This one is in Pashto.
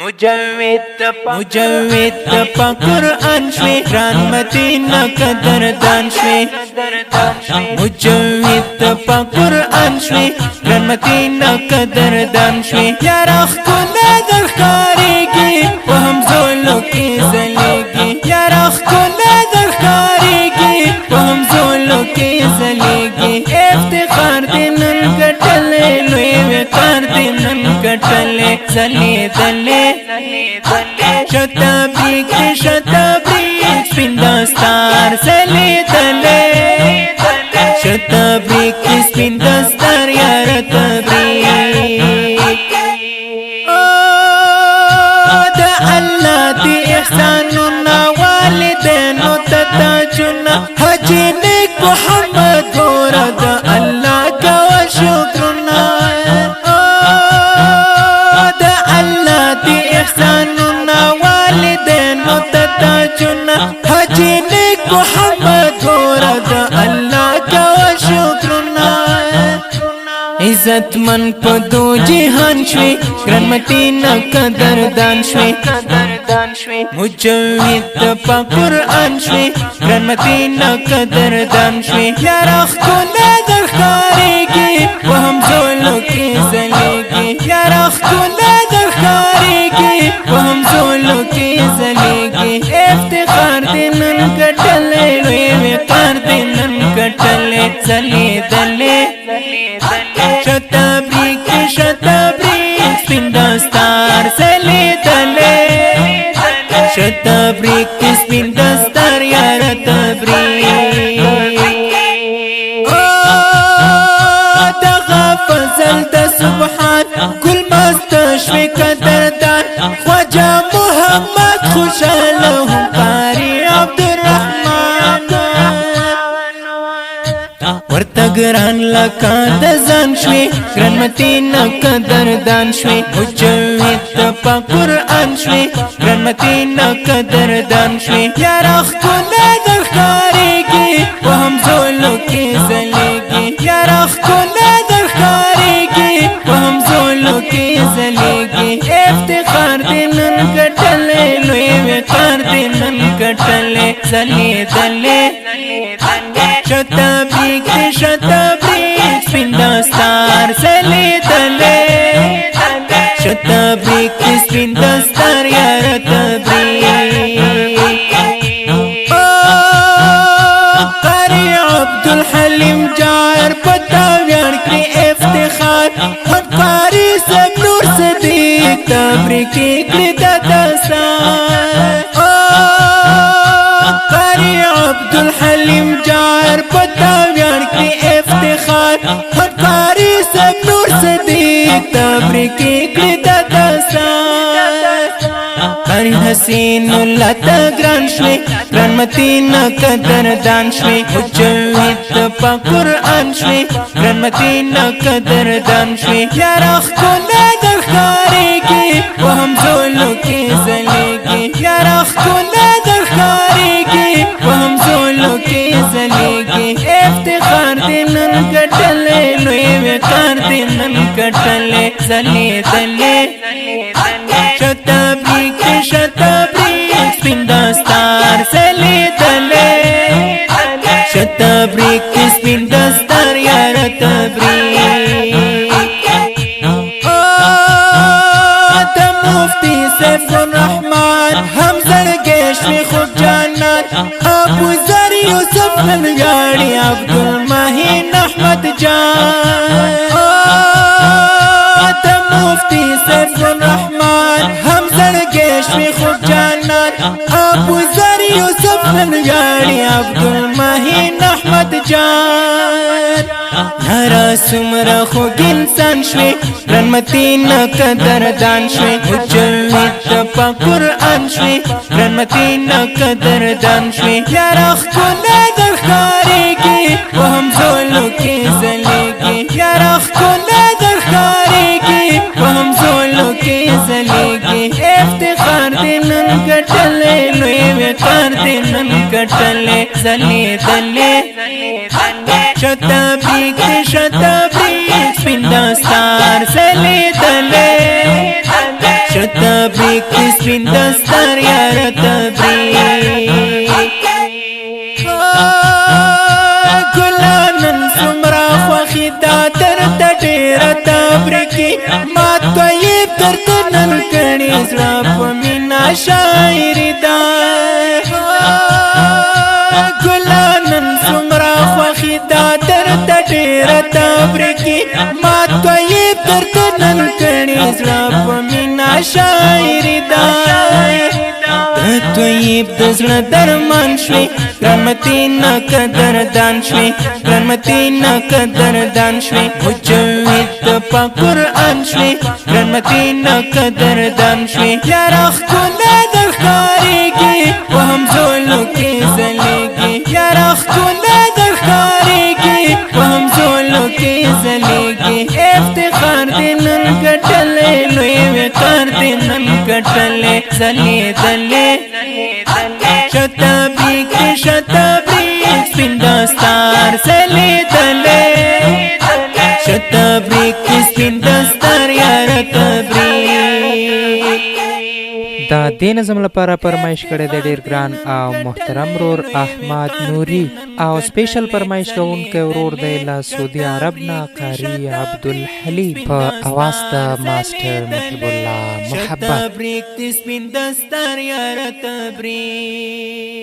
مجوید پا قرآن شوی گران مدینہ قدردان شوی مجوید پا قرآن شوی گران مدینہ قدردان شوی یارا خکولا در خاریگی و هم زولو کی زلیگی یارا خکولا در خاریگی و هم زولو کی زلیگی افتخار دینن گٹلے لوی وقار دینن گٹلے زلی دلے شتابریک سپین دستار زلی دلے شتابریک سپین دستار یار تبریک دا اللہ دی احسانونا والدینو تتاجونا حجی نیک محمد گورا دا اللہ کا شکرنا دا اللہ دی احسانونا والدینو تتاجونا حجی نیک محمد گورا دا اللہ کا شکرنا عزت من پا دو جہان شوی گران مدینہ قدردان شوی مجوید پا قرآن شوی گران مدینہ قدردان شوی یارا خکولا در خاریگی و هم زولو کی زلیگی یارا خکولا در خاریگی و هم زولو کی زلیگی افتخار دینن گٹلے لوی وقار دینن گٹلے زلی دلے شتابریک سپین دستار زلی دلے شتابریک سپین دستار یار تبریک دغا فضل دا سبحان کل مستشوی قدردان خواجہ محمد خوشالہم قاری عبدالرحمن ورطا گران لکا دزان شوی گران مدینہ قدردان شوی مجوید پا قرآن شوی گران مدینہ قدردان شوی یارا خکولا در خاریگی و هم زولو کی زلیگی یارا خکولا در خاریگی و هم زولو کی زلیگی افتخار دینن گٹلے لوی وقار دینن گٹلے زلی دلے شتابریک سپین دستار زلی دلے شتابریک سپین دستار یار تبریک قاری عبدالحلیم جار پتاویار کی افتخار خود قاری سب نور صدیق تبریکی کردہ دستار قاری عبدالحلیم جار پتاویار کی افتخار خود قاری سب نور صدیق تبریکی کردہ دستار قاری حسین اللہ تا گران شوی گران مدینہ قدردان شوی مجوید پا قرآن شوی گران مدینہ قدردان شوی یارا خکولا در خاریگی و هم زولو کی زلیگی یارا خکولا در خاریگی و هم زولو کی زلیگی افتخار دینن گٹلے لوی وقار دینن گٹلے زلی دلے شتابریک سپین دستار زلی دلے شتابریک سپین دستار یار تبریک دا مفتی سیف الرحمن ہم زرگیشوی خوب جانان ابو ذر یوسف ننگاڑی عبدالمحین احمد جان دا مفتی سیف الرحمن ہم زرگیشوی خوب جانان ابو ذر یوسف ننگاڑی عبدالمحین احمد جان یارا سمرا خوگ انسان شوی گران مدینہ قدردان شوی مجوید پا قرآن شوی گران مدینہ قدردان شوی یارا خکولا در خاریگی و هم زولو کی زلیگی یارا خکولا در خاریگی و هم زولو کی زلیگی افتخار دینن گٹلے لوی وقار دینن گٹلے زلی دلے شتابریک سپین دستار زلی دلے شتابریک تبریک سپین دستار یار تبریک ګلانن سمرا خوخی دا درته ډېره تبریکي ما طیب درته نن کړي زړه په مینا شاعري دا ګلانن سمرا خوخی دا درته ډېره تبریکي ما طیب درته نن کړي زړه په مینا شاعري دا طیب د زړه درمان شوي ګرانمتي نه قدردان شوي ګرانمتي نه قدردان شوي مجوید د پاک قرآن شوي ګرانمتي نه قدردان شوي یاره ښکلا در ښکارېږي په همزولو کې ځلېږي یاره ښکلا در ښکارېږي په همزولو کې ځلېږي افتخار دې نن ګټلی لوی وقار دې نن ګټلی ځلېدلی شتبریک شتبریک سپین دستار ځلېدلی شتبریک سپین دستار یار تبریک دا دې نظم لپاره فرمایش کړی دی ډېر ګران او محترم ورور احمد نوري او سپیشل فرمایش کوونکی ورور دی له سعودي عرب نه قاري عبدالحلیم په اواز د ماسټر محب الله محبت شتبریک سپین دستار یار تبریک